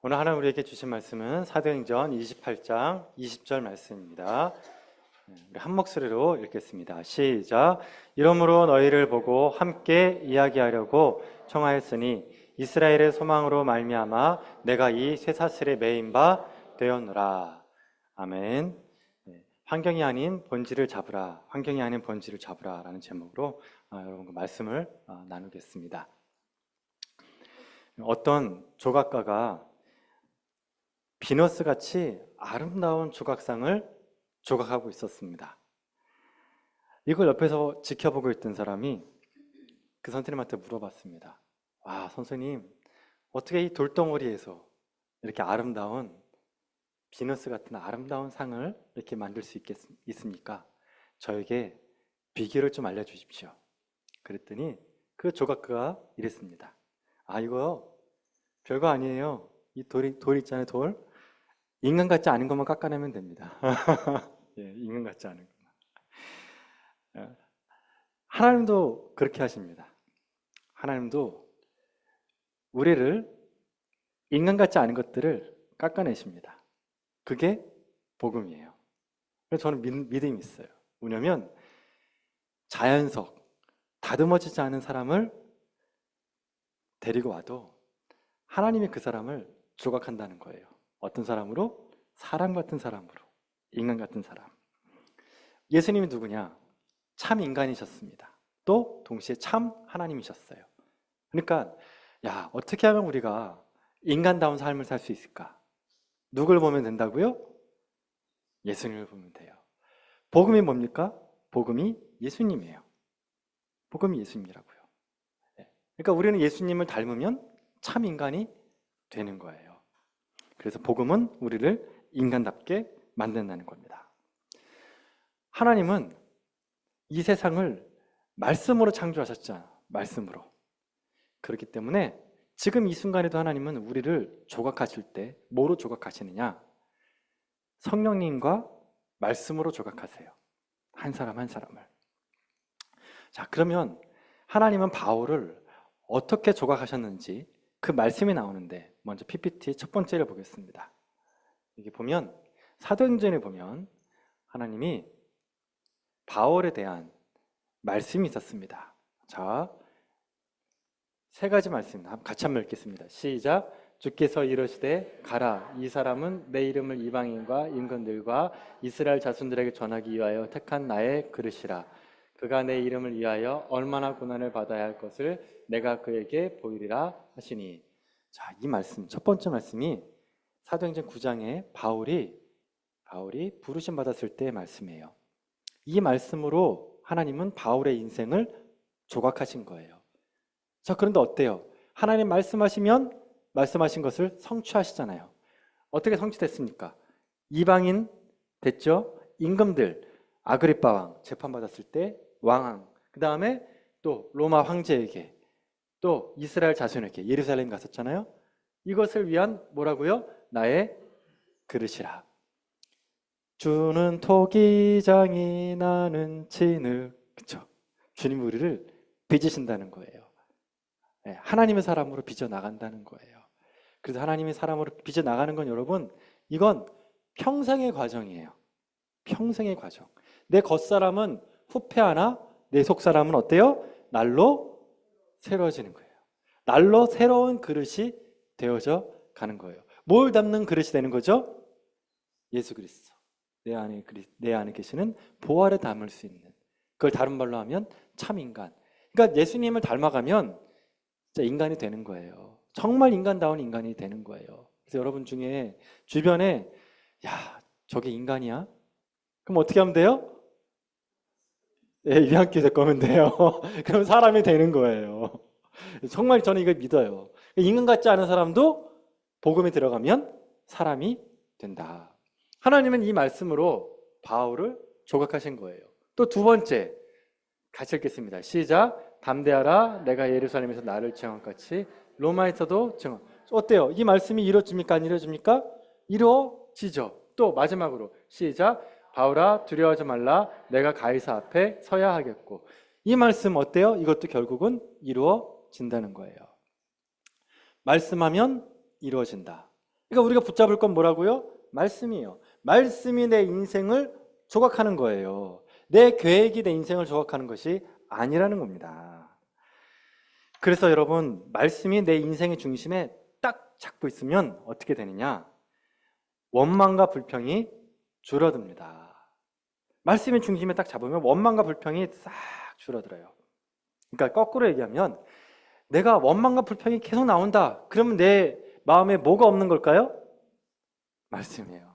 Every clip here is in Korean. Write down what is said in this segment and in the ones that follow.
오늘 하나님 우리에게 주신 말씀은 사도행전 28장 20절 말씀입니다. 우리 한 목소리로 읽겠습니다. 시작. 이러므로 너희를 보고 함께 이야기하려고 청하였으니 이스라엘의 소망으로 말미암아 내가 이 쇠사슬에 매인 바 되었노라. 아멘. 환경이 아닌 본질을 잡으라. 환경이 아닌 본질을 잡으라 라는 제목으로 여러분과 말씀을 나누겠습니다. 어떤 조각가가 비너스같이 아름다운 조각상을 조각하고 있었습니다. 이걸 옆에서 지켜보고 있던 사람이 그 선생님한테 물어봤습니다. 와, 선생님, 어떻게 이 돌덩어리에서 이렇게 아름다운 비너스 같은 아름다운 상을 이렇게 만들 수 있습니까? 저에게 비결을 좀 알려주십시오. 그랬더니 그 조각가가 이랬습니다. 아, 이거 별거 아니에요. 이 돌 있잖아요, 돌. 인간 같지 않은 것만 깎아내면 됩니다. 예, 인간 같지 않은 것만. 하나님도 그렇게 하십니다. 하나님도 우리를 인간 같지 않은 것들을 깎아내십니다. 그게 복음이에요. 그래서 저는 믿음이 있어요. 왜냐하면 자연석, 다듬어지지 않은 사람을 데리고 와도 하나님이 그 사람을 조각한다는 거예요. 어떤 사람으로? 사람 같은 사람으로, 인간 같은 사람. 예수님이 누구냐? 참 인간이셨습니다. 또 동시에 참 하나님이셨어요. 그러니까 야, 어떻게 하면 우리가 인간다운 삶을 살 수 있을까? 누굴 보면 된다고요? 예수님을 보면 돼요. 복음이 뭡니까? 복음이 예수님이에요. 복음이 예수님이라고요. 그러니까 우리는 예수님을 닮으면 참 인간이 되는 거예요. 그래서 복음은 우리를 인간답게 만든다는 겁니다. 하나님은 이 세상을 말씀으로 창조하셨잖아요. 말씀으로. 그렇기 때문에 지금 이 순간에도 하나님은 우리를 조각하실 때 뭐로 조각하시느냐? 성령님과 말씀으로 조각하세요. 한 사람 한 사람을. 자, 그러면 하나님은 바울을 어떻게 조각하셨는지 그 말씀이 나오는데 먼저 PPT 첫 번째를 보겠습니다. 여기 보면 사도행전에 보면 하나님이 바울에 대한 말씀이 있었습니다. 자, 세 가지 말씀 같이 한번 읽겠습니다. 시작. 주께서 이르시되 가라, 이 사람은 내 이름을 이방인과 임금들과 이스라엘 자손들에게 전하기 위하여 택한 나의 그릇이라. 그가 내 이름을 위하여 얼마나 고난을 받아야 할 것을 내가 그에게 보이리라 하시니. 자, 이 말씀, 첫 번째 말씀이 사도행전 9장에 바울이 부르심 받았을 때의 말씀이에요. 이 말씀으로 하나님은 바울의 인생을 조각하신 거예요. 자, 그런데 어때요? 하나님 말씀하시면 말씀하신 것을 성취하시잖아요. 어떻게 성취됐습니까? 이방인 됐죠? 임금들, 아그리빠 왕 재판받았을 때 왕, 그 다음에 또 로마 황제에게, 또 이스라엘 자손에게 예루살렘 갔었잖아요. 이것을 위한 뭐라고요? 나의 그릇이라. 주는 토기장이 나는 진흙. 그쵸? 주님 우리를 빚으신다는 거예요. 하나님의 사람으로 빚어 나간다는 거예요. 그래서 하나님의 사람으로 빚어 나가는 건 여러분, 이건 평생의 과정이에요. 평생의 과정. 내 겉사람은 후패하나 내 속사람은 어때요? 날로 새로워지는 거예요. 날로 새로운 그릇이 되어져 가는 거예요. 뭘 담는 그릇이 되는 거죠? 예수 그리스도. 내 안에 계시는 보화를 담을 수 있는. 그걸 다른 말로 하면 참 인간. 그러니까 예수님을 닮아가면 진짜 인간이 되는 거예요. 정말 인간다운 인간이 되는 거예요. 그래서 여러분 중에 주변에 야, 저게 인간이야? 그럼 어떻게 하면 돼요? 예, 이한께 데리고 오면 돼요. 그럼 사람이 되는 거예요. 정말 저는 이걸 믿어요. 인간 같지 않은 사람도 복음에 들어가면 사람이 된다. 하나님은 이 말씀으로 바울을 조각하신 거예요. 또 두 번째 같이 읽겠습니다. 시작. 담대하라, 내가 예루살렘에서 나를 증언같이 로마에서도 증언. 어때요? 이 말씀이 이루어집니까? 안 이루어집니까? 이루어지죠. 또 마지막으로 시작. 바울아, 두려워하지 말라, 내가 가이사 앞에 서야 하겠고. 이 말씀 어때요? 이것도 결국은 이루어진다는 거예요. 말씀하면 이루어진다. 그러니까 우리가 붙잡을 건 뭐라고요? 말씀이에요. 말씀이 내 인생을 조각하는 거예요. 내 계획이 내 인생을 조각하는 것이 아니라는 겁니다. 그래서 여러분, 말씀이 내 인생의 중심에 딱 잡고 있으면 어떻게 되느냐? 원망과 불평이 줄어듭니다. 말씀의 중심에 딱 잡으면 원망과 불평이 싹 줄어들어요. 그러니까 거꾸로 얘기하면 내가 원망과 불평이 계속 나온다. 그러면 내 마음에 뭐가 없는 걸까요? 말씀이에요.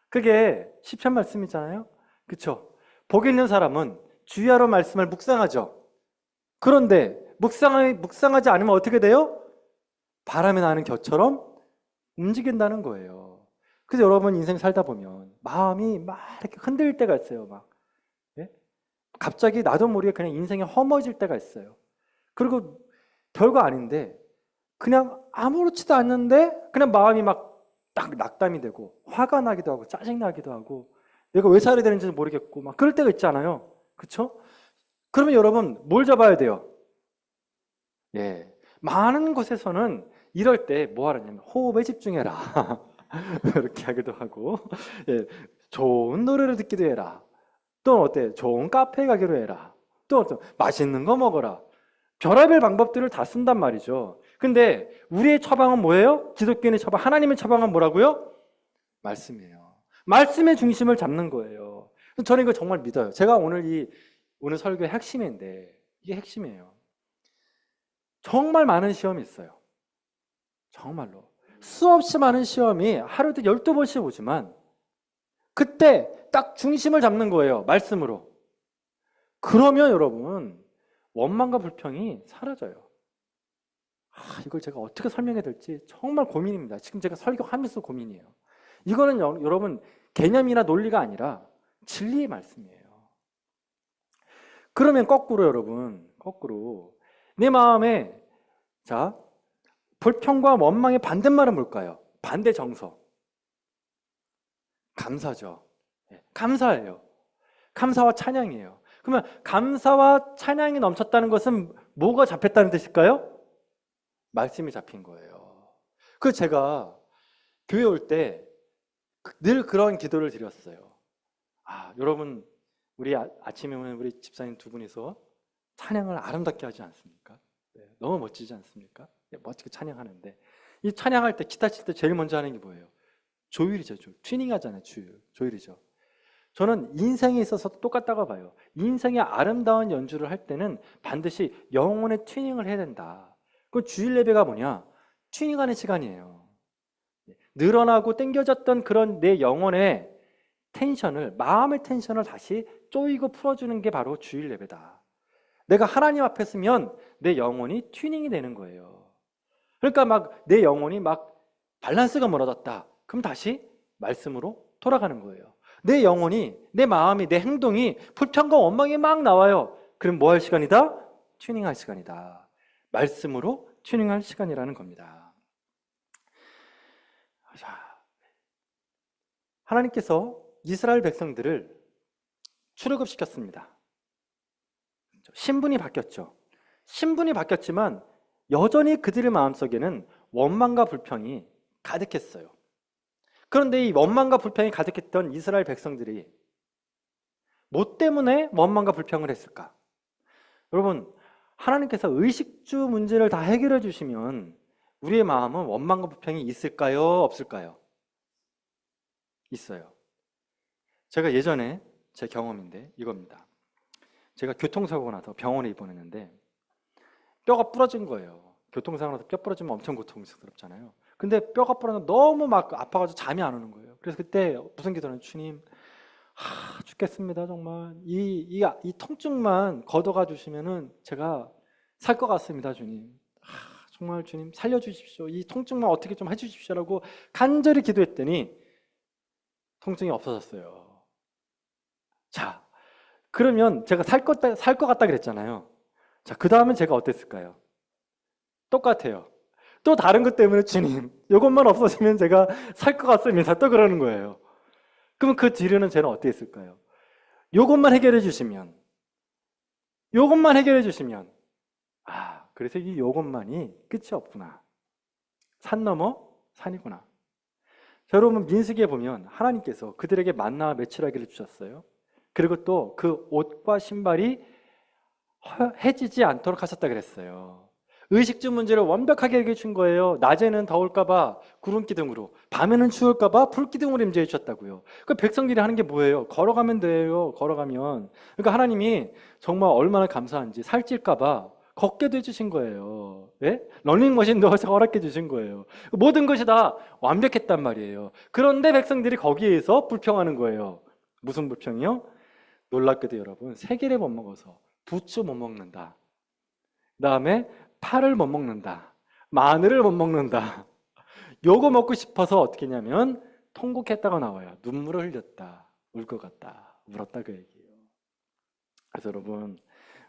그게 시편 말씀이잖아요. 그렇죠? 복 있는 사람은 주야로 말씀을 묵상하죠. 그런데 묵상하지 않으면 어떻게 돼요? 바람에 나는 겨처럼 움직인다는 거예요. 그래서 여러분 인생 살다 보면 마음이 막 이렇게 흔들릴 때가 있어요. 막 예? 갑자기 나도 모르게 그냥 인생이 허무해질 때가 있어요. 그리고 별거 아닌데 그냥 아무렇지도 않는데 그냥 마음이 막 딱 낙담이 되고 화가 나기도 하고 짜증나기도 하고 내가 왜 살아야 되는지 모르겠고 막 그럴 때가 있잖아요. 그렇죠? 그러면 여러분 뭘 잡아야 돼요? 예, 많은 곳에서는 이럴 때 뭐 하느냐면 호흡에 집중해라 이렇게 하기도 하고 예, 좋은 노래를 듣기도 해라. 또 어때? 좋은 카페에 가기로 해라. 또 맛있는 거 먹어라. 별의별 방법들을 다 쓴단 말이죠. 근데 우리의 처방은 뭐예요? 기독교인의 처방, 하나님의 처방은 뭐라고요? 말씀이에요. 말씀의 중심을 잡는 거예요. 저는 이거 정말 믿어요. 제가 오늘 설교의 핵심인데 이게 핵심이에요. 정말 많은 시험이 있어요. 정말로. 수없이 많은 시험이 하루에도 12번씩 오지만 그때 딱 중심을 잡는 거예요. 말씀으로. 그러면 여러분 원망과 불평이 사라져요. 이걸 제가 어떻게 설명해야 될지 정말 고민입니다. 지금 제가 설교하면서 고민이에요. 이거는 여러분 개념이나 논리가 아니라 진리의 말씀이에요. 그러면 거꾸로 여러분, 거꾸로 내 마음에 자 불평과 원망의 반대말은 뭘까요? 반대 정서. 감사죠. 감사예요. 감사와 찬양이에요. 그러면 감사와 찬양이 넘쳤다는 것은 뭐가 잡혔다는 뜻일까요? 말씀이 잡힌 거예요. 그래서 제가 교회 올 때 늘 그런 기도를 드렸어요. 여러분 우리 아침에 오면 우리 집사님 두 분이서 찬양을 아름답게 하지 않습니까? 네, 너무 멋지지 않습니까? 네, 멋지게 찬양하는데 이 찬양할 때 기타 칠 때 제일 먼저 하는 게 뭐예요? 조율이죠. 튜닝 하잖아요. 조율이죠. 저는 인생에 있어서 똑같다고 봐요. 인생의 아름다운 연주를 할 때는 반드시 영혼의 튜닝을 해야 된다. 그 주일 예배가 뭐냐? 튜닝하는 시간이에요. 늘어나고 땡겨졌던 그런 내 영혼의 텐션을, 마음의 텐션을 다시 쪼이고 풀어주는 게 바로 주일 예배다. 내가 하나님 앞에 서면 내 영혼이 튜닝이 되는 거예요. 그러니까 막 내 영혼이 막 밸런스가 무너졌다. 그럼 다시 말씀으로 돌아가는 거예요. 내 영혼이, 내 마음이, 내 행동이 불평과 원망이 막 나와요. 그럼 뭐 할 시간이다? 튜닝할 시간이다. 말씀으로 튜닝할 시간이라는 겁니다. 자, 하나님께서 이스라엘 백성들을 출애굽시켰습니다. 신분이 바뀌었죠. 신분이 바뀌었지만 여전히 그들의 마음속에는 원망과 불평이 가득했어요. 그런데 이 원망과 불평이 가득했던 이스라엘 백성들이 뭐 때문에 원망과 불평을 했을까? 여러분, 하나님께서 의식주 문제를 다 해결해 주시면 우리의 마음은 원망과 불평이 있을까요? 없을까요? 있어요. 제가 예전에 제 경험인데 이겁니다. 제가 교통사고가 나서 병원에 입원했는데 뼈가 부러진 거예요. 교통사고 나서 뼈 부러지면 엄청 고통스럽잖아요. 근데 뼈가 부러져 너무 막 아파가지고 잠이 안 오는 거예요. 그래서 그때 무슨 기도는 주님, 죽겠습니다 정말. 이 통증만 걷어가 주시면은 제가 살 것 같습니다 주님. 정말 주님 살려주십시오. 이 통증만 어떻게 좀 해주십시오라고 간절히 기도했더니 통증이 없어졌어요. 자, 그러면 제가 살 것 같다 그랬잖아요. 자, 그 다음은 제가 어땠을까요? 똑같아요. 또 다른 것 때문에 주님, 이것만 없어지면 제가 살 것 같습니다. 또 그러는 거예요. 그러면 그 뒤로는 저는 어떻게 했을까요? 이것만 해결해 주시면, 그래서 이 요것만이 끝이 없구나. 산 넘어 산이구나. 자, 여러분 민수기에 보면 하나님께서 그들에게 만나와 메추라기를 주셨어요. 그리고 또 그 옷과 신발이 해지지 않도록 하셨다 그랬어요. 의식주 문제를 완벽하게 해결해 준 거예요. 낮에는 더울까봐 구름 기둥으로, 밤에는 추울까봐 불 기둥으로 임재해 주셨다고요. 그 백성들이 하는 게 뭐예요? 걸어가면 돼요. 걸어가면. 그러니까 하나님이 정말 얼마나 감사한지 살찔까봐 걷게도 해주신 거예요. 예? 러닝머신도 허락해 주신 거예요. 모든 것이 다 완벽했단 말이에요. 그런데 백성들이 거기에서 불평하는 거예요. 무슨 불평이요? 놀랍게도 여러분, 세 개를 못 먹어서 부추 못 먹는다. 그 다음에 파를 못 먹는다. 마늘을 못 먹는다. 요거 먹고 싶어서 어떻게 했냐면 통곡했다가 나와요. 눈물을 흘렸다. 울 것 같다. 울었다 그 얘기예요. 그래서 여러분,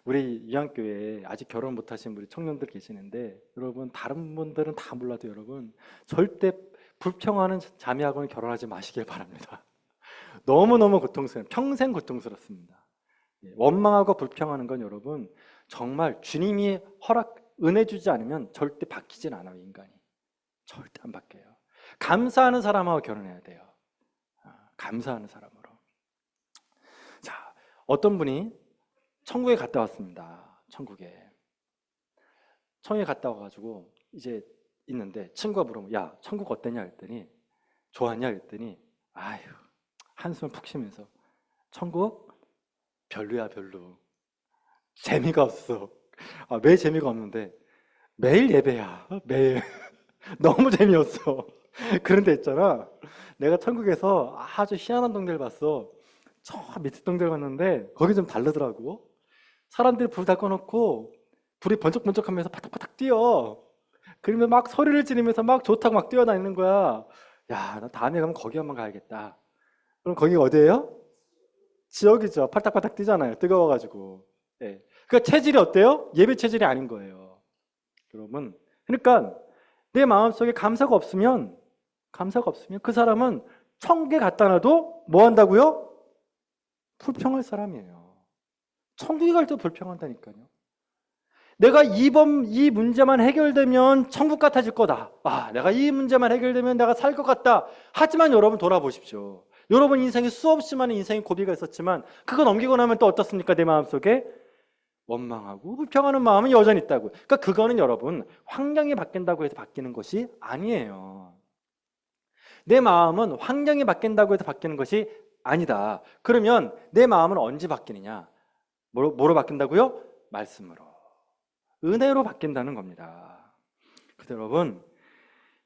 우리 유한교회에 아직 결혼 못하신 우리 청년들 계시는데, 여러분 다른 분들은 다 몰라도 여러분 절대 불평하는 자매하고는 결혼하지 마시길 바랍니다. 너무너무 고통스러워요. 평생 고통스럽습니다. 원망하고 불평하는 건 여러분 정말 주님이 은혜 주지 않으면 절대 바뀌진 않아요. 인간이 절대 안 바뀌어요. 감사하는 사람하고 결혼해야 돼요. 감사하는 사람으로. 자, 어떤 분이 천국에 갔다 왔습니다. 천국에 갔다 와가지고 이제 있는데 친구가 물어보면, 야, 천국 어땠냐 했더니, 좋았냐 했더니, 아휴, 한숨을 푹 쉬면서, 천국 별로야 별로. 재미가 없어. 왜 재미가 없는데? 매일 예배야. 매일. 너무 재미없어. 그런데 있잖아, 내가 천국에서 아주 희한한 동네를 봤어. 저 밑에 동네를 봤는데 거기 좀 다르더라고. 사람들이 불 다 꺼놓고 불이 번쩍번쩍하면서 파닥파닥 뛰어. 그러면 막 소리를 지르면서 막 좋다고 막 뛰어다니는 거야. 야, 나 다음에 가면 거기 한번 가야겠다. 그럼 거기가 어디예요? 지역이죠. 팔딱팔딱 뛰잖아요. 뜨거워가지고. 예. 그러니까 체질이 어때요? 예배 체질이 아닌 거예요. 여러분. 그러니까 내 마음속에 감사가 없으면 그 사람은 천국에 갔다 놔도 뭐 한다고요? 불평할 사람이에요. 천국에 갈 때 불평한다니까요. 내가 이 문제만 해결되면 천국 같아질 거다. 내가 이 문제만 해결되면 내가 살 것 같다. 하지만 여러분 돌아보십시오. 여러분 인생에 수없이 많은 인생의 고비가 있었지만 그거 넘기고 나면 또 어떻습니까? 내 마음속에 원망하고 불평하는 마음은 여전히 있다고. 그러니까 그거는 여러분 환경이 바뀐다고 해서 바뀌는 것이 아니에요. 내 마음은 환경이 바뀐다고 해서 바뀌는 것이 아니다. 그러면 내 마음은 언제 바뀌느냐? 뭐로 바뀐다고요? 말씀으로. 은혜로 바뀐다는 겁니다. 그래서 여러분,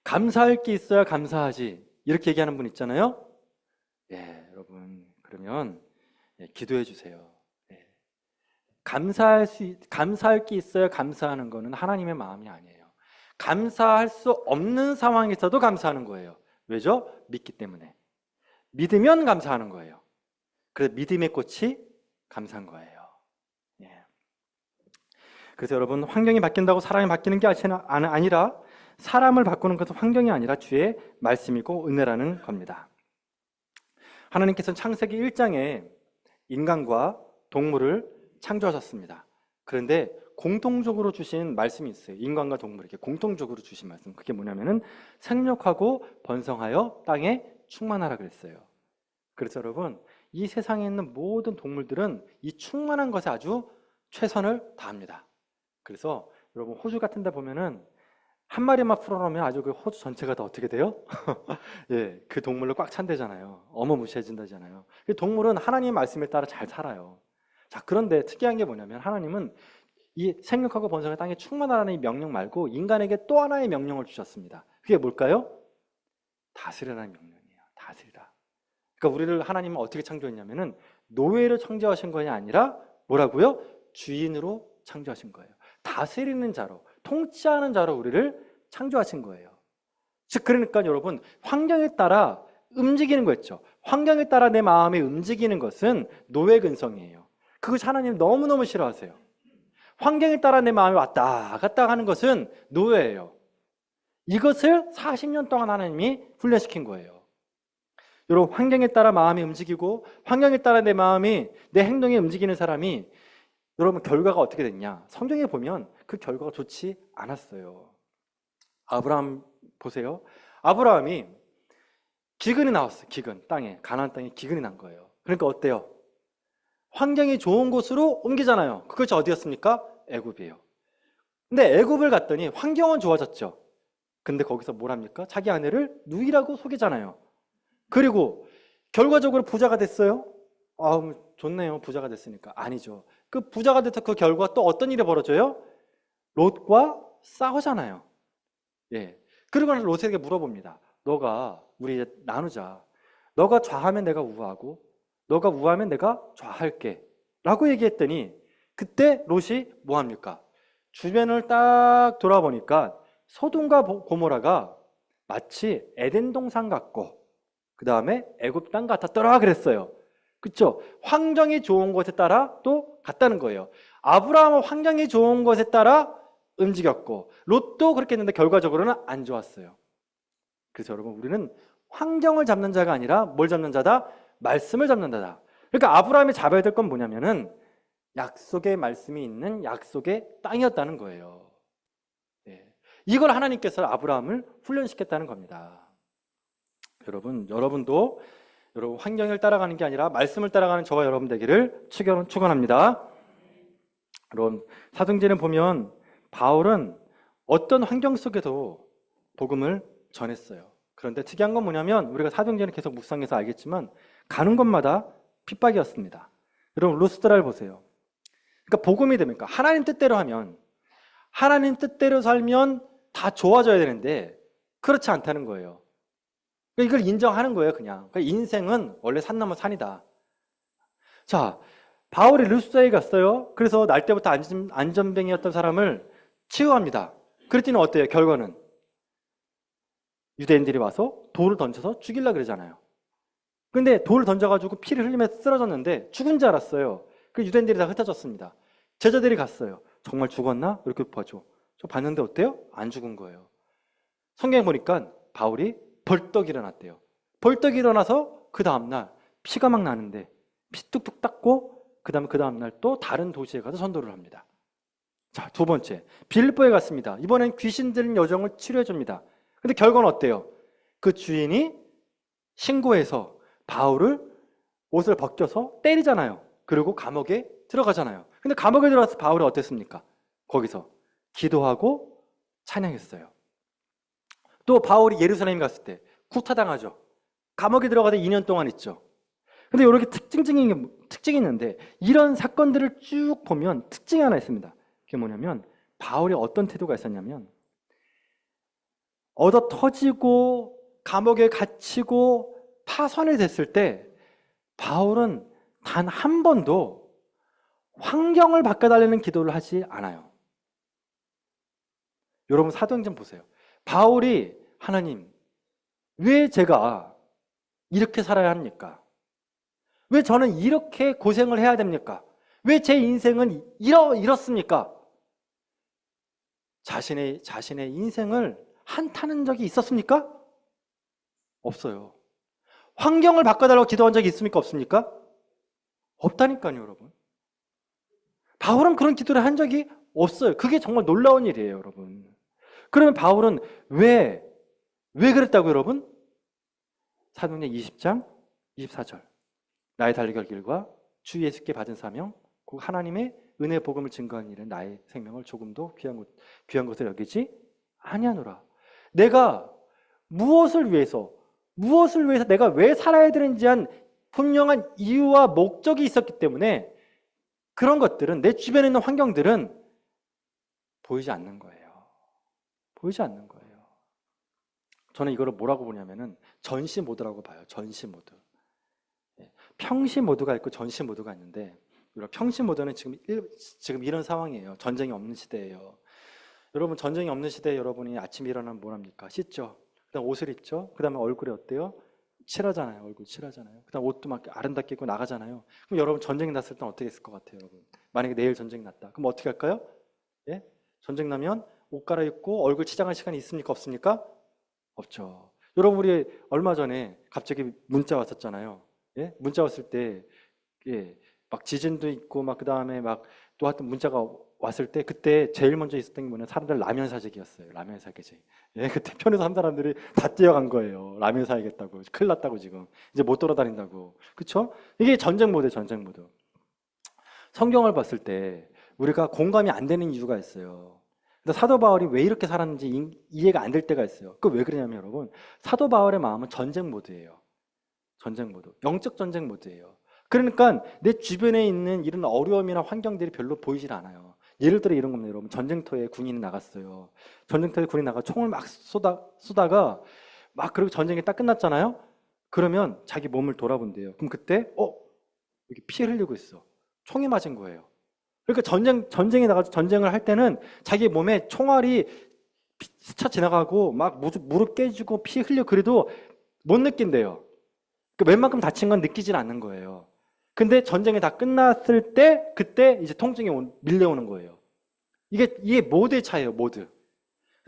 감사할 게 있어야 감사하지. 이렇게 얘기하는 분 있잖아요. 예, 여러분, 그러면 기도해 주세요. 감사할 게 있어야 감사하는 거는 하나님의 마음이 아니에요. 감사할 수 없는 상황에서도 감사하는 거예요. 왜죠? 믿기 때문에. 믿으면 감사하는 거예요. 그래서 믿음의 꽃이 감사한 거예요. 예. 그래서 여러분, 환경이 바뀐다고 사람이 바뀌는 게 아니라 사람을 바꾸는 것은 환경이 아니라 주의 말씀이고 은혜라는 겁니다. 하나님께서는 창세기 1장에 인간과 동물을 창조하셨습니다. 그런데 공통적으로 주신 말씀이 있어요. 인간과 동물에게 공통적으로 주신 말씀. 그게 뭐냐면은 생육하고 번성하여 땅에 충만하라 그랬어요. 그래서 여러분, 이 세상에 있는 모든 동물들은 이 충만한 것에 아주 최선을 다합니다. 그래서 여러분 호주 같은 데 보면은 한 마리만 풀어놓으면 아주 그 호주 전체가 다 어떻게 돼요? 예, 그 동물로 꽉 찬대잖아요. 어마무시해진다잖아요. 동물은 하나님의 말씀에 따라 잘 살아요. 자, 그런데 특이한 게 뭐냐면 하나님은 이 생육하고 번성의 땅에 충만하라는 이 명령 말고 인간에게 또 하나의 명령을 주셨습니다. 그게 뭘까요? 다스리라는 명령이에요. 다스리라. 그러니까 우리를 하나님은 어떻게 창조했냐면은 노예로 창조하신 것이 아니라 뭐라고요? 주인으로 창조하신 거예요. 다스리는 자로, 통치하는 자로 우리를 창조하신 거예요. 즉 그러니까 여러분, 환경에 따라 움직이는 거 있죠. 환경에 따라 내 마음이 움직이는 것은 노예 근성이에요. 그것이 하나님 너무너무 싫어하세요. 환경에 따라 내 마음이 왔다 갔다 하는 것은 노예예요. 이것을 40년 동안 하나님이 훈련시킨 거예요. 여러분, 환경에 따라 마음이 움직이고 환경에 따라 내 행동이 움직이는 사람이 여러분 결과가 어떻게 됐냐? 성경에 보면 그 결과가 좋지 않았어요. 아브라함 보세요. 아브라함이 기근이 나왔어요. 기근. 가나안 땅에 기근이 난 거예요. 그러니까 어때요? 환경이 좋은 곳으로 옮기잖아요. 그것이 어디였습니까? 애굽이에요. 근데 애굽을 갔더니 환경은 좋아졌죠. 근데 거기서 뭘 합니까? 자기 아내를 누이라고 속이잖아요. 그리고 결과적으로 부자가 됐어요? 좋네요. 부자가 됐으니까. 아니죠. 그 부자가 돼서 그 결과 또 어떤 일이 벌어져요? 롯과 싸우잖아요. 예. 그리고 롯에게 물어봅니다. 너가 우리 이제 나누자. 너가 좌하면 내가 우하고 너가 우하면 내가 좌할게. 라고 얘기했더니 그때 롯이 뭐 합니까? 주변을 딱 돌아보니까 소돔과 고모라가 마치 에덴 동산 같고 그 다음에 애굽 땅 같았더라 그랬어요. 그렇죠? 환경이 좋은 곳에 따라 또 갔다는 거예요. 아브라함은 환경이 좋은 곳에 따라 움직였고 롯도 그렇게 했는데 결과적으로는 안 좋았어요. 그래서 여러분 우리는 환경을 잡는 자가 아니라 뭘 잡는 자다? 말씀을 잡는 자다. 그러니까 아브라함이 잡아야 될 건 뭐냐면은 약속의 말씀이 있는 약속의 땅이었다는 거예요. 네. 이걸 하나님께서 아브라함을 훈련시켰다는 겁니다. 여러분도 여러분 환경을 따라가는 게 아니라 말씀을 따라가는 저와 여러분 되기를 축원합니다. 여러분 사도행전을 보면 바울은 어떤 환경 속에도 복음을 전했어요. 그런데 특이한 건 뭐냐면 우리가 사도행전을 계속 묵상해서 알겠지만 가는 곳마다 핍박이었습니다. 여러분 루스드라를 보세요. 그러니까 복음이 됩니까? 하나님 뜻대로 하면 하나님 뜻대로 살면 다 좋아져야 되는데 그렇지 않다는 거예요. 이걸 인정하는 거예요, 그냥. 그러니까 인생은 원래 산 넘어 산이다. 자, 바울이 루스드라에 갔어요. 그래서 날 때부터 안전뱅이였던 사람을 치유합니다. 그랬더니 어때요? 결과는 유대인들이 와서 돌을 던져서 죽이려고 그러잖아요. 근데 돌을 던져가지고 피를 흘리면서 쓰러졌는데 죽은 줄 알았어요. 그 유대인들이 다 흩어졌습니다. 제자들이 갔어요. 정말 죽었나? 이렇게 봐줘. 저 봤는데 어때요? 안 죽은 거예요. 성경에 보니까 바울이 벌떡 일어났대요. 벌떡 일어나서 그 다음날 피가 막 나는데 피 뚝뚝 닦고 그 다음날 또 다른 도시에 가서 전도를 합니다. 자, 두 번째 빌립보에 갔습니다. 이번엔 귀신 들린 여종을 치료해 줍니다. 근데 결과는 어때요? 그 주인이 신고해서 바울을 옷을 벗겨서 때리잖아요. 그리고 감옥에 들어가잖아요. 근데 감옥에 들어가서 바울이 어땠습니까? 거기서 기도하고 찬양했어요. 또 바울이 예루살렘 갔을 때 구타당하죠. 감옥에 들어가서 2년 동안 있죠. 근데 이렇게 특징이 있는데 이런 사건들을 쭉 보면 특징이 하나 있습니다. 그게 뭐냐면 바울이 어떤 태도가 있었냐면 얻어 터지고 감옥에 갇히고 파선이 됐을 때 바울은 단 한 번도 환경을 바꿔달라는 기도를 하지 않아요. 여러분 사도행전 보세요. 바울이 하나님 왜 제가 이렇게 살아야 합니까? 왜 저는 이렇게 고생을 해야 됩니까? 왜 제 인생은 이렇습니까? 자신의 인생을 한탄한 적이 있었습니까? 없어요. 환경을 바꿔달라고 기도한 적이 있습니까? 없습니까? 없다니까요, 여러분. 바울은 그런 기도를 한 적이 없어요. 그게 정말 놀라운 일이에요, 여러분. 그러면 바울은 왜 그랬다고요, 여러분? 사도행전 20장 24절. 나의 달려갈 길과 주 예수께 받은 사명, 그 하나님의 은혜 복음을 증거하는 일은 나의 생명을 조금도 귀한 것을 여기지 아니하노라. 내가 무엇을 위해서 내가 왜 살아야 되는지 한 분명한 이유와 목적이 있었기 때문에 그런 것들은 내 주변에 있는 환경들은 보이지 않는 거예요. 보이지 않는 거예요. 저는 이거를 뭐라고 보냐면은 전시 모드라고 봐요. 전시 모드. 평시 모드가 있고 전시 모드가 있는데 평시 모드는 지금 이런 상황이에요. 전쟁이 없는 시대예요. 여러분 전쟁이 없는 시대에 여러분이 아침에 일어나면 뭘 합니까? 씻죠. 그다음 옷을 입죠. 그다음에 얼굴이 어때요? 칠하잖아요. 얼굴 칠하잖아요. 그다음 옷도 막 아름답게 입고 나가잖아요. 그럼 여러분 전쟁이 났을 땐 어떻게 했을 것 같아요, 여러분? 만약에 내일 전쟁이 났다. 그럼 어떻게 할까요? 예? 전쟁 나면 옷 갈아입고 얼굴 치장할 시간이 있습니까? 없습니까? 없죠. 여러분 우리 얼마 전에 갑자기 문자 왔었잖아요. 예? 문자 왔을 때 예, 막 지진도 있고 막 그다음에 막 또 하여튼 문자가 왔을 때 그때 제일 먼저 있었던 게 뭐냐, 사람들 라면 사재기였어요. 라면 사재기. 예, 그때 편의점 한 사람들이 다 뛰어간 거예요. 라면 사야겠다고. 큰일 났다고 지금. 이제 못 돌아다닌다고. 그쵸? 이게 전쟁 모드, 전쟁 모드. 성경을 봤을 때 우리가 공감이 안 되는 이유가 있어요. 근데 사도 바울이 왜 이렇게 살았는지 이해가 안 될 때가 있어요. 그 왜 그러냐면 여러분, 사도 바울의 마음은 전쟁 모드예요. 전쟁 모드. 영적 전쟁 모드예요. 그러니까 내 주변에 있는 이런 어려움이나 환경들이 별로 보이질 않아요. 예를 들어 이런 겁니다, 여러분. 전쟁터에 군인이 나갔어요. 전쟁터에 군인이 나가 총을 막 쏘다가 막 그리고 전쟁이 딱 끝났잖아요. 그러면 자기 몸을 돌아본대요. 그럼 그때 여기 피 흘리고 있어. 총이 맞은 거예요. 그러니까 전쟁에 나가서 전쟁을 할 때는 자기 몸에 총알이 스쳐 지나가고 막 무릎 깨지고 피 흘려 그래도 못 느낀대요. 그러니까 웬만큼 다친 건 느끼질 않는 거예요. 근데 전쟁이 다 끝났을 때 그때 이제 통증이 밀려오는 거예요. 이게 모드의 차이예요, 모드.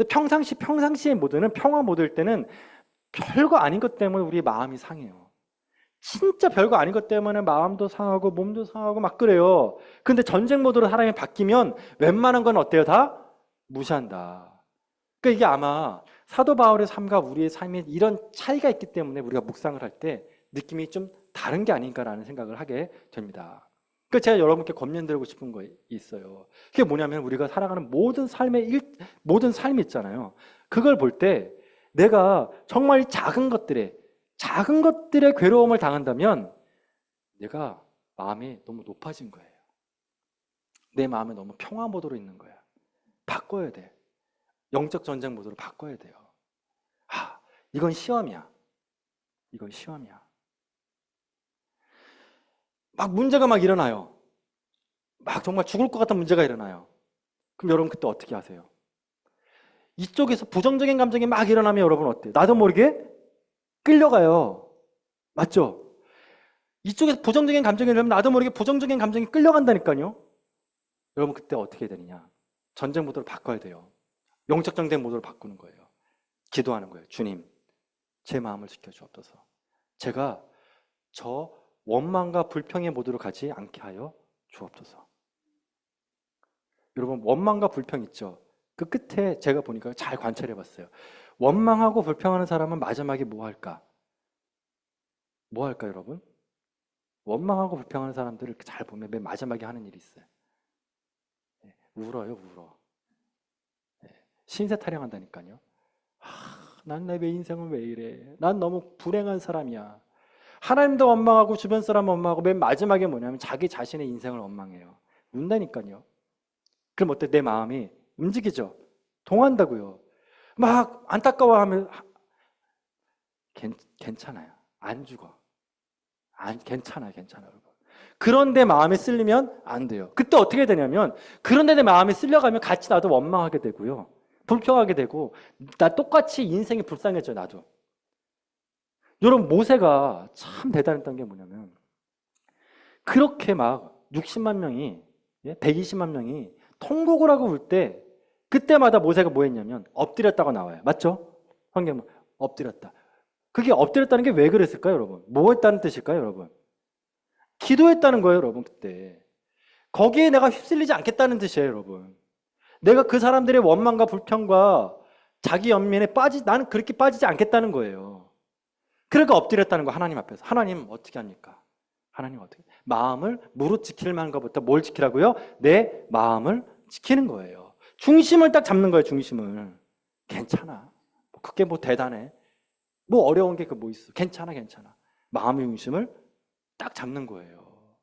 평상시의 모드는 평화 모드일 때는 별거 아닌 것 때문에 우리 마음이 상해요. 진짜 별거 아닌 것 때문에 마음도 상하고 몸도 상하고 막 그래요. 근데 전쟁 모드로 사람이 바뀌면 웬만한 건 어때요? 다 무시한다. 그러니까 이게 아마 사도 바울의 삶과 우리의 삶에 이런 차이가 있기 때문에 우리가 묵상을 할 때 느낌이 좀 다른 게 아닌가라는 생각을 하게 됩니다. 그러니까 제가 여러분께 권면드리고 싶은 거 있어요. 그게 뭐냐면 우리가 살아가는 모든 삶이 있잖아요. 그걸 볼 때 내가 정말 작은 것들에 괴로움을 당한다면 내가 마음이 너무 높아진 거예요. 내 마음이 너무 평화 모드로 있는 거야. 바꿔야 돼. 영적 전쟁 모드로 바꿔야 돼요. 이건 시험이야. 이건 시험이야. 막 문제가 막 일어나요. 막 정말 죽을 것 같은 문제가 일어나요. 그럼 여러분 그때 어떻게 하세요? 이쪽에서 부정적인 감정이 막 일어나면 여러분 어때요? 나도 모르게 끌려가요. 맞죠? 이쪽에서 부정적인 감정이 일어나면 나도 모르게 부정적인 감정이 끌려간다니까요. 여러분 그때 어떻게 해야 되느냐? 전쟁 모드로 바꿔야 돼요. 영적 전쟁 모드로 바꾸는 거예요. 기도하는 거예요. 주님, 제 마음을 지켜주옵소서. 제가 저 원망과 불평의 모드로 가지 않게 하여 주옵소서. 여러분 원망과 불평 있죠? 그 끝에 제가 보니까 잘 관찰해 봤어요. 원망하고 불평하는 사람은 마지막에 뭐 할까? 뭐 할까 여러분? 원망하고 불평하는 사람들을 잘 보면 맨 마지막에 하는 일이 있어요. 울어요, 울어. 신세 타령한다니까요. 난 내 인생은 왜 이래? 난 너무 불행한 사람이야. 하나님도 원망하고 주변 사람 원망하고 맨 마지막에 뭐냐면 자기 자신의 인생을 원망해요. 운다니까요. 그럼 어때? 내 마음이 움직이죠? 동한다고요. 막 안타까워하면 괜찮아요. 안 죽어. 괜찮아요. 여러분. 그런데 마음에 쓸리면 안 돼요. 그때 어떻게 되냐면 그런데 내 마음에 쓸려가면 같이 나도 원망하게 되고요. 불평하게 되고 나 똑같이 인생이 불쌍해져요. 나도. 여러분 모세가 참 대단했던 게 뭐냐면 그렇게 막 60만 명이 120만 명이 통곡을 하고 울 때 그때마다 모세가 뭐 했냐면 엎드렸다고 나와요. 맞죠? 성경 엎드렸다. 그게 엎드렸다는 게 왜 그랬을까요, 여러분? 뭐 했다는 뜻일까요, 여러분? 기도했다는 거예요, 여러분. 그때 거기에 내가 휩쓸리지 않겠다는 뜻이에요, 여러분. 내가 그 사람들의 원망과 불평과 자기 연민에 나는 그렇게 빠지지 않겠다는 거예요. 그러니까 엎드렸다는 거, 하나님 앞에서. 하나님 어떻게 합니까? 하나님 어떻게? 마음을 무릇 지킬 만한 것부터 뭘 지키라고요? 내 마음을 지키는 거예요. 중심을 딱 잡는 거예요, 중심을. 괜찮아. 그게 뭐 대단해. 뭐 어려운 게 그 뭐 있어. 괜찮아. 마음의 중심을 딱 잡는 거예요.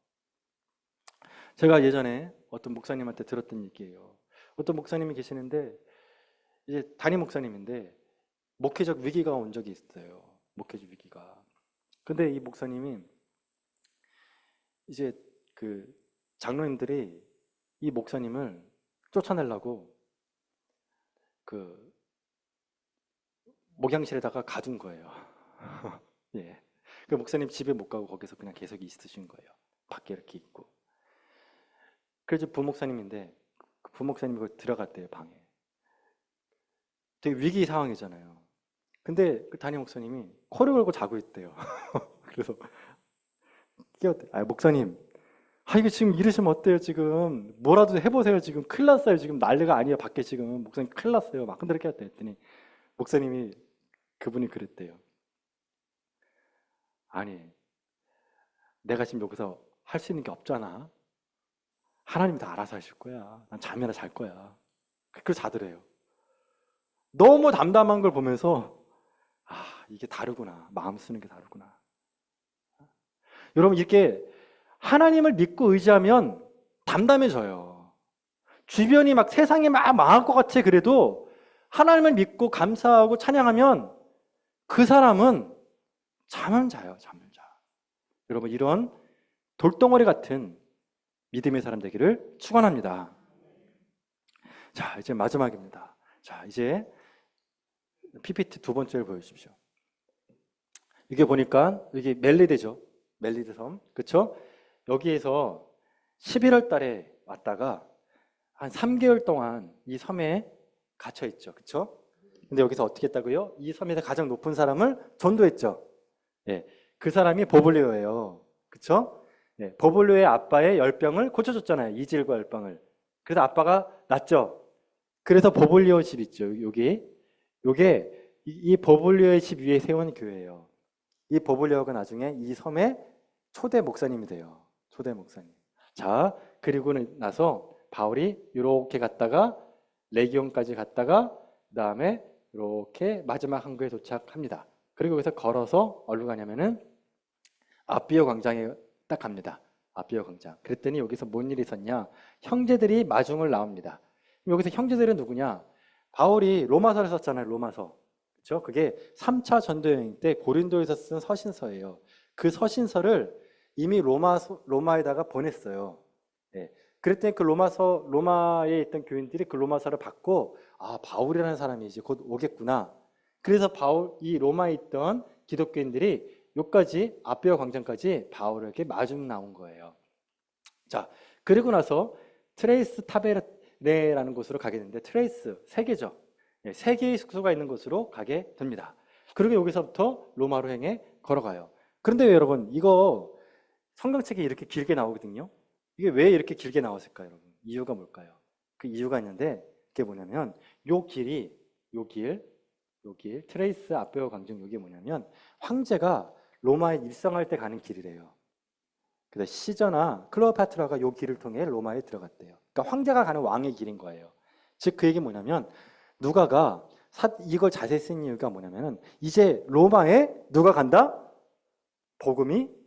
제가 예전에 어떤 목사님한테 들었던 얘기예요. 어떤 목사님이 계시는데 이제 담임 목사님인데 목회적 위기가 온 적이 있어요. 목회적 위기가. 근데 이 목사님이 이제 그 장로님들이 이 목사님을 쫓아내려고 그 목양실에다가 가둔 거예요. 예. 그 목사님 집에 못 가고 거기서 그냥 계속 있으신 거예요. 밖에 이렇게 있고. 그래서 부목사님인데 그 부목사님이 거기 들어갔대요, 방에. 되게 위기 상황이잖아요. 근데 그 담임 목사님이 코를 걸고 자고 있대요. 그래서 목사님 아, 이거 지금 이러시면 어때요, 지금? 뭐라도 해보세요, 지금. 큰일 났어요, 지금. 난리가 아니에요, 밖에 지금. 목사님 큰일 났어요. 막 흔들게 했다 했더니, 목사님이, 그분이 그랬대요. 아니, 내가 지금 여기서 할 수 있는 게 없잖아. 하나님이 다 알아서 하실 거야. 난 잠이나 잘 거야. 그래서 자더래요. 너무 담담한 걸 보면서, 아, 이게 다르구나. 마음 쓰는 게 다르구나. 여러분, 이렇게 하나님을 믿고 의지하면 담담해져요. 주변이 막 세상이 막 망할 것 같아. 그래도 하나님을 믿고 감사하고 찬양하면 그 사람은 잠은 자요. 잠을 자. 여러분, 이런 돌덩어리 같은 믿음의 사람 되기를 축원합니다. 자, 이제 마지막입니다. 자, 이제 PPT 두 번째를 보여주십시오. 이게 보니까 이게 멜리드죠. 멜리드 섬. 그렇죠? 여기에서 11월 달에 왔다가 한 3개월 동안 이 섬에 갇혀 있죠. 그렇죠? 근데 여기서 어떻게 했다고요? 이 섬에서 가장 높은 사람을 전도했죠. 예. 그 사람이 보블리오예요. 그렇죠? 예. 보블리오의 아빠의 열병을 고쳐줬잖아요. 이질과 열병을. 그래서 아빠가 낫죠. 그래서 보블리오 집 있죠. 요게 이 보블리오의 집 위에 세운 교회예요. 이 보블리오가 나중에 이 섬의 초대 목사님이 돼요. 초대 목사님. 자, 그리고 나서 바울이 이렇게 갔다가 레기온까지 갔다가 그 다음에 이렇게 마지막 항구에 도착합니다. 그리고 여기서 걸어서 어디로 가냐면은 아비오 광장에 딱 갑니다. 아비오 광장. 그랬더니 여기서 뭔 일이 있었냐? 형제들이 마중을 나옵니다. 여기서 형제들은 누구냐? 바울이 로마서를 썼잖아요. 로마서. 그렇죠? 그게 3차 전도 여행 때 고린도에서 쓴 서신서예요. 그 서신서를 이미 로마에다가 보냈어요. 예. 그랬더니 그 로마에 있던 교인들이 그 로마서를 받고, 아, 바울이라는 사람이 이제 곧 오겠구나. 그래서 이 로마에 있던 기독교인들이 여기까지, 아비오 광장까지 바울에게 마중 나온 거예요. 자, 그리고 나서 트레이스 타베레라는 곳으로 가게 되는데, 트레이스, 세 개죠. 예, 세 개의 숙소가 있는 곳으로 가게 됩니다. 그리고 여기서부터 로마로 향해 걸어가요. 그런데 여러분, 이거 성경책에 이렇게 길게 나오거든요. 이게 왜 이렇게 길게 나왔을까요, 여러분? 이유가 뭘까요? 그 이유가 있는데, 그게 뭐냐면, 요 길, 트레이스 아베오 광장, 이게 뭐냐면, 황제가 로마에 입성할 때 가는 길이래요. 그래서 시저나 클레오파트라가 요 길을 통해 로마에 들어갔대요. 그러니까 황제가 가는 왕의 길인 거예요. 즉, 그 얘기 뭐냐면, 누가가 이걸 자세히 쓴 이유가 뭐냐면은, 이제 로마에 누가 간다? 복음이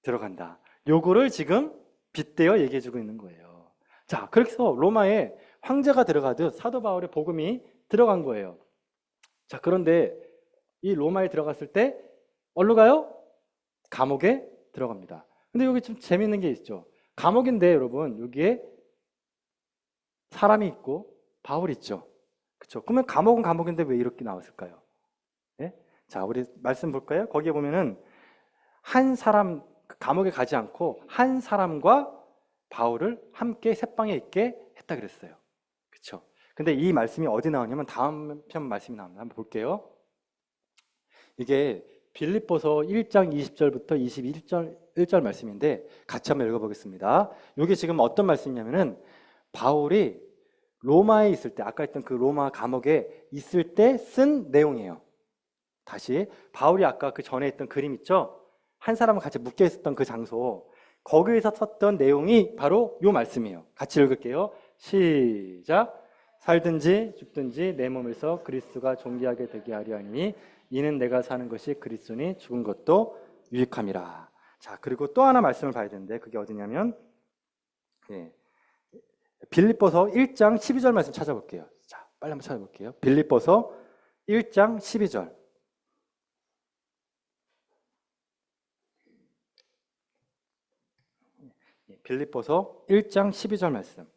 들어간다. 요거를 지금 빗대어 얘기해주고 있는 거예요. 자, 그렇게 해서 로마에 황제가 들어가듯 사도 바울의 복음이 들어간 거예요. 자, 그런데 이 로마에 들어갔을 때 어디로 가요? 감옥에 들어갑니다. 근데 여기 좀 재밌는 게 있죠. 감옥인데 여러분, 여기에 사람이 있고 바울이 있죠. 그렇죠? 그러면 감옥은 감옥인데 왜 이렇게 나왔을까요? 네? 자, 우리 말씀 볼까요? 거기에 보면은 한 사람, 감옥에 가지 않고 한 사람과 바울을 함께 새방에 있게 했다 그랬어요. 그렇죠? 근데 이 말씀이 어디 나오냐면 다음 편 말씀이 나옵니다. 한번 볼게요. 이게 빌립보서 1장 20절부터 21절 말씀인데 같이 한번 읽어보겠습니다. 이게 지금 어떤 말씀이냐면은 바울이 로마에 있을 때, 아까 했던 그 로마 감옥에 있을 때 쓴 내용이에요. 다시 바울이 아까 그 전에 했던 그림 있죠? 한 사람과 같이 묶여 있었던 그 장소, 거기에서 썼던 내용이 바로 이 말씀이에요. 같이 읽을게요. 시작. 살든지 죽든지 내 몸에서 그리스도가 존귀하게 되게 하려 하니 이는 내가 사는 것이 그리스도니 죽은 것도 유익함이라. 자, 그리고 또 하나 말씀을 봐야 되는데 그게 어디냐면 빌립보서 1장 12절 말씀 찾아볼게요. 자, 빨리 한번 찾아볼게요. 빌립보서 1장 12절. 빌립보서 1장 12절 말씀.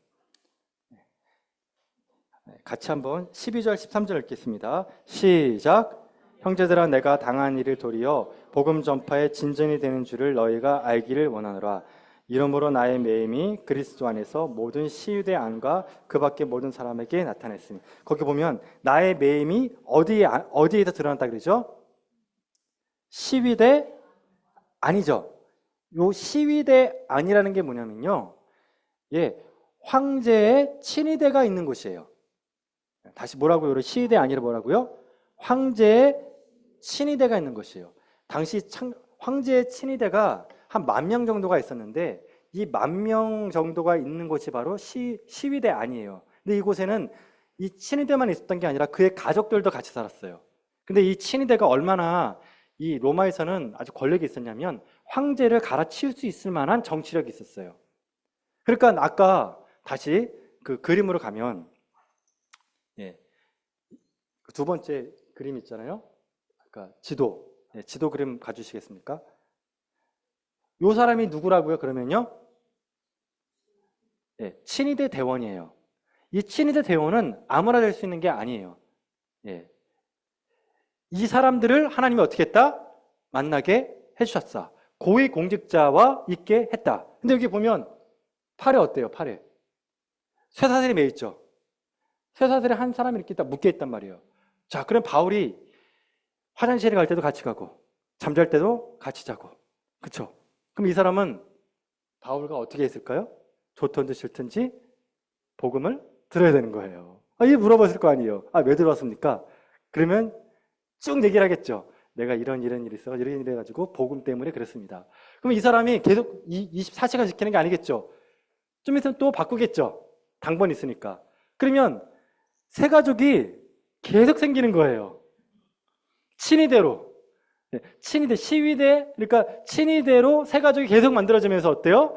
같이 한번 12절 13절 읽겠습니다. 시작. 형제들아, 내가 당한 일을 도리어 복음 전파의 진전이 되는 줄을 너희가 알기를 원하노라. 이러므로 나의 매임이 그리스도 안에서 모든 시유대 안과 그 밖의 모든 사람에게 나타냈으니. 거기 보면 나의 매임이 어디에다 드러났다 그러죠? 시위대 아니죠. 요 시위대 안이라는 게 뭐냐면요. 예, 황제의 친위대가 있는 곳이에요. 다시 뭐라고요? 시위대 안이라 뭐라고요? 황제의 친위대가 있는 곳이에요. 당시 황제의 친위대가 한 10,000명 정도가 있었는데 이 10,000명 정도가 있는 곳이 바로 시위대 안이에요. 근데 이곳에는 이 친위대만 있었던 게 아니라 그의 가족들도 같이 살았어요. 근데 이 친위대가 얼마나 이 로마에서는 아주 권력이 있었냐면 황제를 갈아치울 수 있을 만한 정치력이 있었어요. 그러니까 아까 다시 그 그림으로 가면 예, 두 번째 그림 있잖아요. 그러니까 지도, 예, 지도 그림 가주시겠습니까? 요 사람이 누구라고요? 그러면요, 예, 친위대 대원이에요. 이 친위대 대원은 아무나 될 수 있는 게 아니에요. 예, 이 사람들을 하나님이 어떻게 했다? 만나게 해주셨어. 고위 공직자와 있게 했다. 근데 여기 보면 팔에 어때요? 팔에 쇠사슬이 매 있죠. 쇠사슬에 한 사람이 이렇게 딱 묶여 있단 말이에요. 자, 그럼 바울이 화장실에 갈 때도 같이 가고 잠잘 때도 같이 자고, 그쵸? 그럼 이 사람은 바울과 어떻게 했을까요? 좋든지 싫든지 복음을 들어야 되는 거예요. 이게 물어봤을 거 아니에요. 왜 들어왔습니까? 그러면 쭉 얘기를 하겠죠. 내가 이런 일이 있어 이런 일 해가지고 복음 때문에 그랬습니다. 그럼 이 사람이 계속 24시간 지키는 게 아니겠죠. 좀 있으면 또 바꾸겠죠. 당번 있으니까. 그러면 새 가족이 계속 생기는 거예요. 친위대로. 친위대, 시위대, 그러니까 친위대로 새 가족이 계속 만들어지면서 어때요?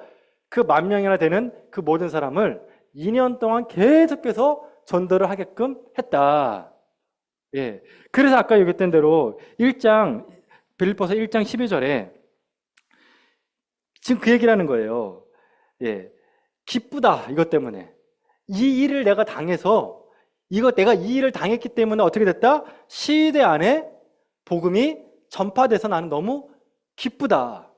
그 10,000명이나 되는 그 모든 사람을 2년 동안 계속해서 전도를 하게끔 했다. 예. 그래서 아까 얘기했던 대로 1장, 빌립보서 1장 12절에 지금 그 얘기를 하는 거예요. 예. 기쁘다, 이것 때문에. 이 일을 내가 당해서, 내가 이 일을 당했기 때문에 어떻게 됐다? 시위대 안에 복음이 전파돼서 나는 너무 기쁘다.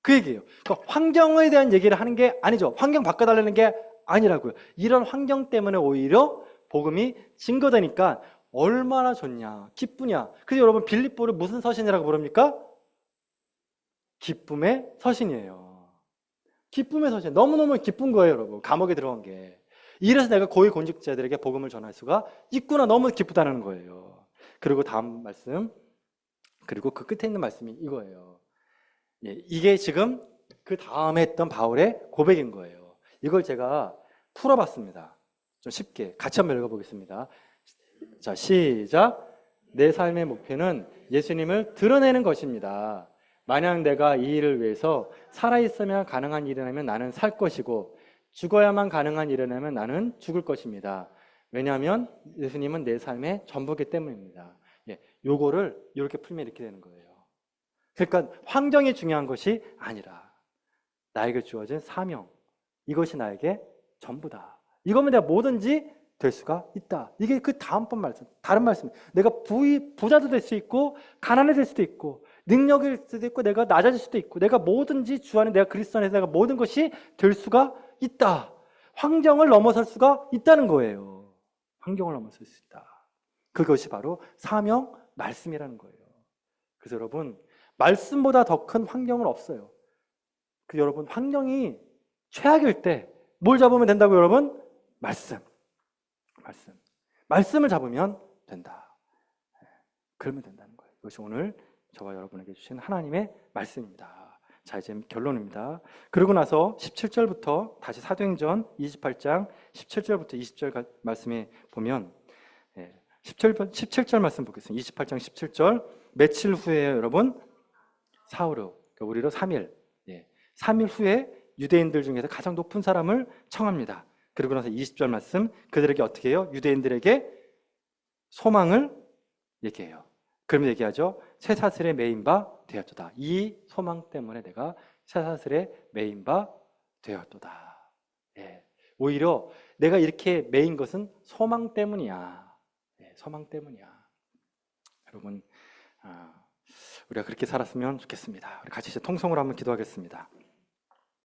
그 얘기예요. 그러니까 환경에 대한 얘기를 하는 게 아니죠. 환경 바꿔달라는 게 아니라고요. 이런 환경 때문에 오히려 복음이 증거되니까 얼마나 좋냐, 기쁘냐. 그래서 여러분 빌립보를 무슨 서신이라고 부릅니까? 기쁨의 서신이에요. 기쁨의 서신. 너무너무 기쁜 거예요, 여러분. 감옥에 들어간 게. 이래서 내가 고위 공직자들에게 복음을 전할 수가 있구나. 너무 기쁘다는 거예요. 그리고 다음 말씀. 그리고 그 끝에 있는 말씀이 이거예요. 예, 이게 지금 그 다음에 했던 바울의 고백인 거예요. 이걸 제가 풀어봤습니다. 좀 쉽게. 같이 한번 읽어보겠습니다. 자, 시작. 내 삶의 목표는 예수님을 드러내는 것입니다. 만약 내가 이 일을 위해서 살아있으면 가능한 일이라면 나는 살 것이고 죽어야만 가능한 일이라면 나는 죽을 것입니다. 왜냐하면 예수님은 내 삶의 전부이기 때문입니다. 예, 요거를 이렇게 풀면 이렇게 되는 거예요. 그러니까 환경이 중요한 것이 아니라 나에게 주어진 사명, 이것이 나에게 전부다. 이거면 내가 뭐든지 될 수가 있다. 이게 그 다음번 말씀, 다른 말씀. 내가 부자도 될 수 있고 가난해질 수도 있고 능력일 수도 있고 내가 낮아질 수도 있고 내가 뭐든지 주 안에 내가 그리스도 안에서 내가 모든 것이 될 수가 있다. 환경을 넘어설 수가 있다는 거예요. 환경을 넘어설 수 있다. 그것이 바로 사명 말씀이라는 거예요. 그래서 여러분 말씀보다 더 큰 환경은 없어요. 여러분 환경이 최악일 때 뭘 잡으면 된다고 여러분? 말씀을 잡으면 된다. 그러면 된다는 거예요. 이것이 오늘 저와 여러분에게 주신 하나님의 말씀입니다. 자, 이제 결론입니다. 그러고 나서 17절부터 다시 사도행전 28장 17절부터 20절 말씀에 보면 17절 말씀 보겠습니다. 28장 17절. 며칠 후에요, 여러분. 사흘 후, 우리로 3일. 3일 후에 유대인들 중에서 가장 높은 사람을 청합니다. 그리고 나서 20절 말씀, 그들에게 어떻게 해요? 유대인들에게 소망을 얘기해요. 그러면 얘기하죠. 쇠사슬에 매인 바 되었도다. 이 소망 때문에 내가 쇠사슬에 매인 바 되었도다. 오히려 내가 이렇게 매인 것은 소망 때문이야. 소망 때문이야. 여러분, 우리가 그렇게 살았으면 좋겠습니다. 우리 같이 이제 통성으로 한번 기도하겠습니다.